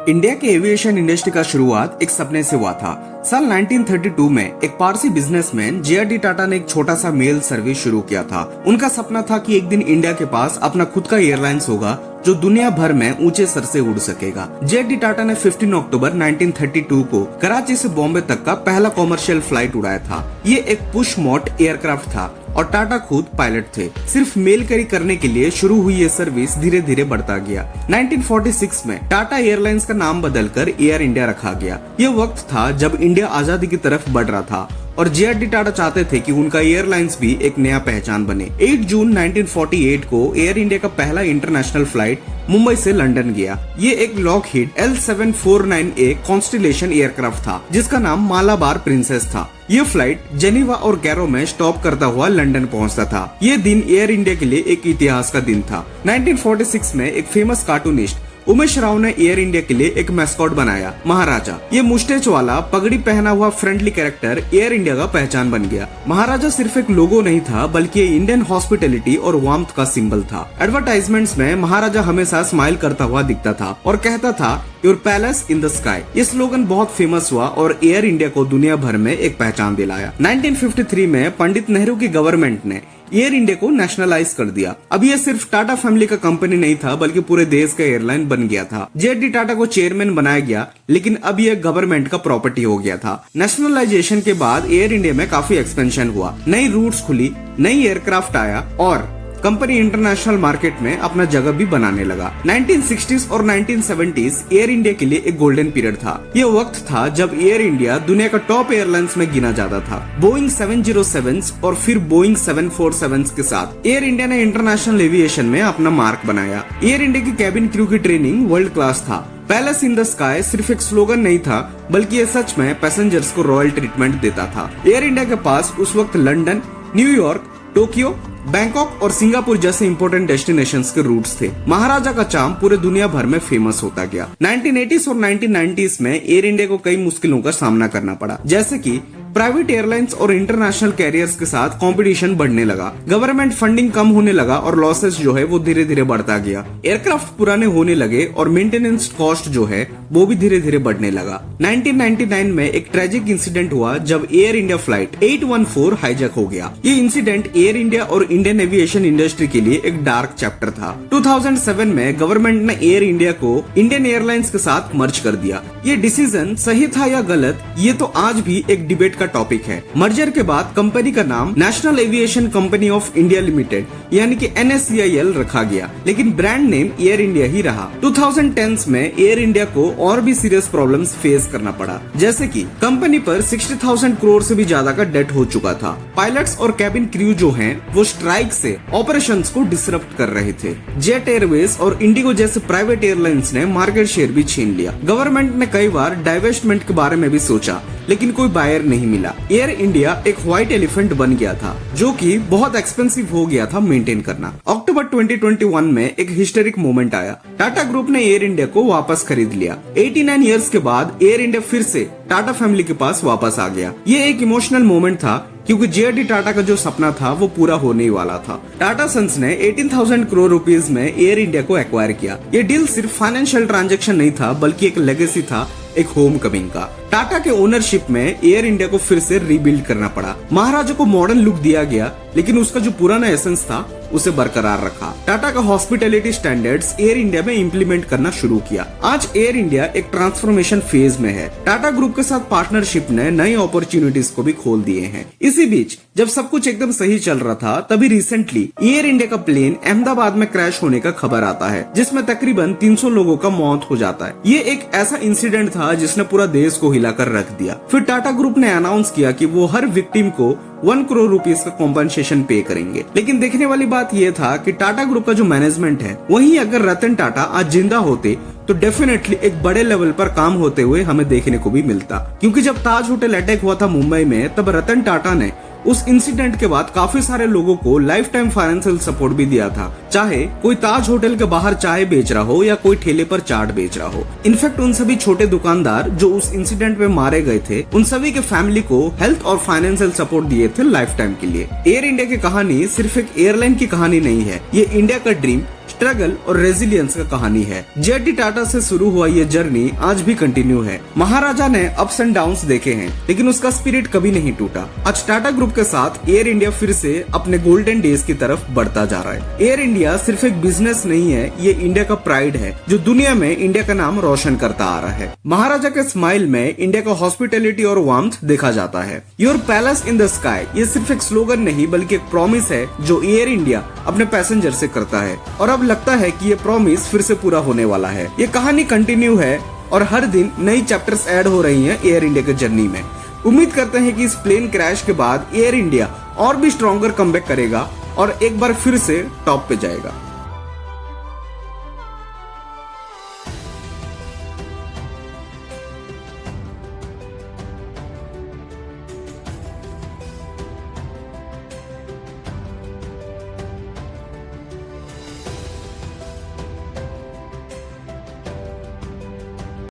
India के aviation industry का शुरुआत एक सपने से हुआ था। साल 1932 में एक पारसी बिजनेसमैन जे.आर.डी. टाटा ने एक छोटा सा मेल सर्विस शुरू किया था। उनका सपना था कि एक दिन इंडिया के पास अपना खुद का एयरलाइंस होगा जो दुनिया भर में ऊंचे सर से उड़ सकेगा। जे.आर.डी. टाटा ने 15 अक्टूबर 1932 को कराची से बॉम्बे तक का पहला कॉमर्शियल फ्लाइट उड़ाया था। ये एक पुश मोड एयरक्राफ्ट था और टाटा खुद पायलट थे। सिर्फ मेल कैरी करने के लिए शुरू हुई ये सर्विस धीरे धीरे बढ़ता गया। 1946 में टाटा एयरलाइंस का नाम बदलकर एयर इंडिया रखा गया। ये वक्त था जब इंडिया आजादी की तरफ बढ़ रहा था और जे.आर.डी. टाटा चाहते थे कि उनका एयरलाइंस भी एक नया पहचान बने। 8 जून 1948 को एयर इंडिया का पहला इंटरनेशनल फ्लाइट मुंबई से लंदन गया। ये एक लॉकहीड L749A कॉन्स्टिलेशन एयरक्राफ्ट था जिसका नाम मालाबार प्रिंसेस था। ये फ्लाइट जेनीवा और गैरो में स्टॉप करता हुआ लंदन पहुंचता था। ये दिन एयर इंडिया के लिए एक इतिहास का दिन था। 1946 में एक फेमस कार्टूनिस्ट उमेश राव ने एयर इंडिया के लिए एक मैस्कॉट बनाया, महाराजा। ये मुस्टेच वाला पगड़ी पहना हुआ फ्रेंडली कैरेक्टर एयर इंडिया का पहचान बन गया। महाराजा सिर्फ एक लोगो नहीं था बल्कि ये इंडियन हॉस्पिटैलिटी और वार्मथ का सिंबल था। एडवर्टाइजमेंट्स में महाराजा हमेशा स्माइल करता हुआ दिखता था और कहता था your palace in the sky. ये स्लोगन बहुत फेमस हुआ और एयर इंडिया को दुनिया भर में एक पहचान दिलाया। 1953 में पंडित नेहरू की गवर्नमेंट ने एयर इंडिया को नेशनलाइज कर दिया। अब ये सिर्फ टाटा फैमिली का कंपनी नहीं था बल्कि पूरे देश का एयरलाइन बन गया था। जे.आर.डी. टाटा को चेयरमैन बनाया गया लेकिन अब ये गवर्नमेंट का प्रॉपर्टी हो गया था। नेशनलाइजेशन के बाद एयर इंडिया में काफी एक्सपेंशन हुआ, नई रूट्स खुली, नई एयरक्राफ्ट आया और कंपनी इंटरनेशनल मार्केट में अपना जगह भी बनाने लगा। 1960s और 1970s एयर इंडिया के लिए एक गोल्डन पीरियड था। ये वक्त था जब एयर इंडिया दुनिया का टॉप एयरलाइंस में गिना जाता था। बोइंग 707 और फिर बोइंग 747 के साथ एयर इंडिया ने इंटरनेशनल एविएशन में अपना मार्क बनाया। एयर इंडिया की कैबिन क्रू की ट्रेनिंग वर्ल्ड क्लास था। पैलेस इन द स्काई सिर्फ एक स्लोगन नहीं था बल्कि ये सच में पैसेंजर्स को रॉयल ट्रीटमेंट देता था। एयर इंडिया के पास उस वक्त लंदन, न्यूयॉर्क, टोक्यो, बैंकॉक और सिंगापुर जैसे इंपोर्टेंट डेस्टिनेशंस के रूट्स थे। महाराजा का चार्म पूरे दुनिया भर में फेमस होता गया। 1980s और 1990s में एयर इंडिया को कई मुश्किलों का सामना करना पड़ा, जैसे कि प्राइवेट एयरलाइंस और इंटरनेशनल कैरियर्स के साथ कंपटीशन बढ़ने लगा, गवर्नमेंट फंडिंग कम होने लगा और लॉसेस जो है वो धीरे धीरे बढ़ता गया। एयरक्राफ्ट पुराने होने लगे और मेंटेनेंस कॉस्ट जो है वो भी धीरे धीरे बढ़ने लगा। 1999 में एक ट्रेजिक इंसिडेंट हुआ जब एयर इंडिया फ्लाइट 814 हाईजैक हो गया। ये इंसिडेंट एयर इंडिया और इंडियन एविएशन इंडस्ट्री के लिए एक डार्क चैप्टर था। 2007 में गवर्नमेंट ने एयर इंडिया को इंडियन एयरलाइंस के साथ मर्ज कर दिया। ये डिसीजन सही था या गलत, ये तो आज भी एक डिबेट का टॉपिक है। मर्जर के बाद कंपनी का नाम national aviation company of India limited यानी कि NSCIL रखा गया, लेकिन ब्रांड नेम एयर इंडिया ही रहा। 2010s में एयर इंडिया को और भी सीरियस प्रॉब्लम्स फेस करना पड़ा, जैसे कि कंपनी पर 60,000 करोड़ से भी ज्यादा का डेट हो चुका था। पायलट्स और कैबिन क्रू जो हैं वो स्ट्राइक से ऑपरेशंस को डिसरप्ट कर रहे थे। जेट एयरवेज और इंडिगो जैसे प्राइवेट एयरलाइंस ने मार्केट शेयर भी छीन लिया। गवर्नमेंट ने कई बार डाइवेस्टमेंट के बारे में भी सोचा लेकिन कोई बायर नहीं मिला। एयर इंडिया एक व्हाइट एलिफेंट बन गया था जो कि बहुत एक्सपेंसिव हो गया था मेंटेन करना। अक्टूबर 2021 में एक हिस्टोरिक मोमेंट आया। टाटा ग्रुप ने एयर इंडिया को वापस खरीद लिया। 89 इयर्स के बाद एयर इंडिया फिर से टाटा फैमिली के पास वापस आ गया। ये एक इमोशनल मोमेंट था क्योंकि जे.आर.डी. टाटा का जो सपना था वो पूरा होने वाला था। टाटा सन्स ने 18,000 करोड़ रुपीस में एयर इंडिया को एक्वायर किया। ये डील सिर्फ फाइनेंशियल ट्रांजैक्शन नहीं था बल्कि एक लेगेसी था, एक होम कमिंग का। टाटा के ओनरशिप में एयर इंडिया को फिर से रीबिल्ड करना पड़ा। महाराजा को मॉडर्न लुक दिया गया लेकिन उसका जो पुराना एसेंस था उसे बरकरार रखा। टाटा का हॉस्पिटैलिटी स्टैंडर्ड्स एयर इंडिया में इंप्लीमेंट करना शुरू किया। आज एयर इंडिया एक ट्रांसफॉर्मेशन फेज में है। टाटा ग्रुप के साथ पार्टनरशिप ने नई अपॉर्चुनिटीज को भी खोल दिए हैं। इसी बीच जब सब कुछ एकदम सही चल रहा था तभी रिसेंटली एयर इंडिया का प्लेन अहमदाबाद में क्रैश होने का खबर आता है जिसमें तकरीबन 300 लोगों का मौत हो जाता है। ये एक ऐसा इंसिडेंट था जिसने पूरा देश को हिलाकर रख दिया। फिर टाटा ग्रुप ने अनाउंस किया कि वो हर विक्टिम को 1 करोड़ रुपीस का कॉम्पनसेशन पे करेंगे। लेकिन देखने वाली बात यह था कि टाटा ग्रुप का जो मैनेजमेंट है वहीं अगर रतन टाटा आज जिंदा होते तो डेफिनेटली एक बड़े लेवल पर काम होते हुए हमें देखने को भी मिलता, क्योंकि जब ताज होटल अटैक हुआ था मुंबई में तब रतन टाटा ने उस इंसिडेंट के बाद काफी सारे लोगों को लाइफ टाइम फाइनेंशियल सपोर्ट भी दिया था, चाहे कोई ताज होटल के बाहर चाय बेच रहा हो या कोई ठेले पर चाट बेच रहा हो। इनफैक्ट उन सभी छोटे दुकानदार जो उस इंसिडेंट में मारे गए थे उन सभी के फैमिली को हेल्थ और फाइनेंशियल सपोर्ट दिए थे लाइफ टाइम के लिए। एयर इंडिया की कहानी सिर्फ एक एयरलाइन की कहानी नहीं है, ये इंडिया का ड्रीम स्ट्रगल और रेजिलियंस का कहानी है। जेडी टाटा से शुरू हुआ ये जर्नी आज भी कंटिन्यू है। महाराजा ने अप्स एंड डाउन्स देखे हैं, लेकिन उसका स्पिरिट कभी नहीं टूटा। आज टाटा ग्रुप के साथ एयर इंडिया फिर से अपने गोल्डन डेज की तरफ बढ़ता जा रहा है। एयर इंडिया सिर्फ एक बिजनेस नहीं है, ये इंडिया का प्राइड है जो दुनिया में इंडिया का नाम रोशन करता आ रहा है। महाराजा के स्माइल में इंडिया का हॉस्पिटैलिटी और वार्मथ देखा जाता है। Your palace in the sky ये सिर्फ एक स्लोगन नहीं बल्कि एक प्रॉमिस है जो एयर इंडिया अपने पैसेंजर से करता है, और अब लगता है कि ये प्रॉमिस फिर से पूरा होने वाला है। ये कहानी कंटिन्यू है और हर दिन नई चैप्टर्स ऐड हो रही हैं एयर इंडिया के जर्नी में। उम्मीद करते हैं कि इस प्लेन क्रैश के बाद एयर इंडिया और भी स्ट्रॉन्गर कमबैक करेगा और एक बार फिर से टॉप पे जाएगा।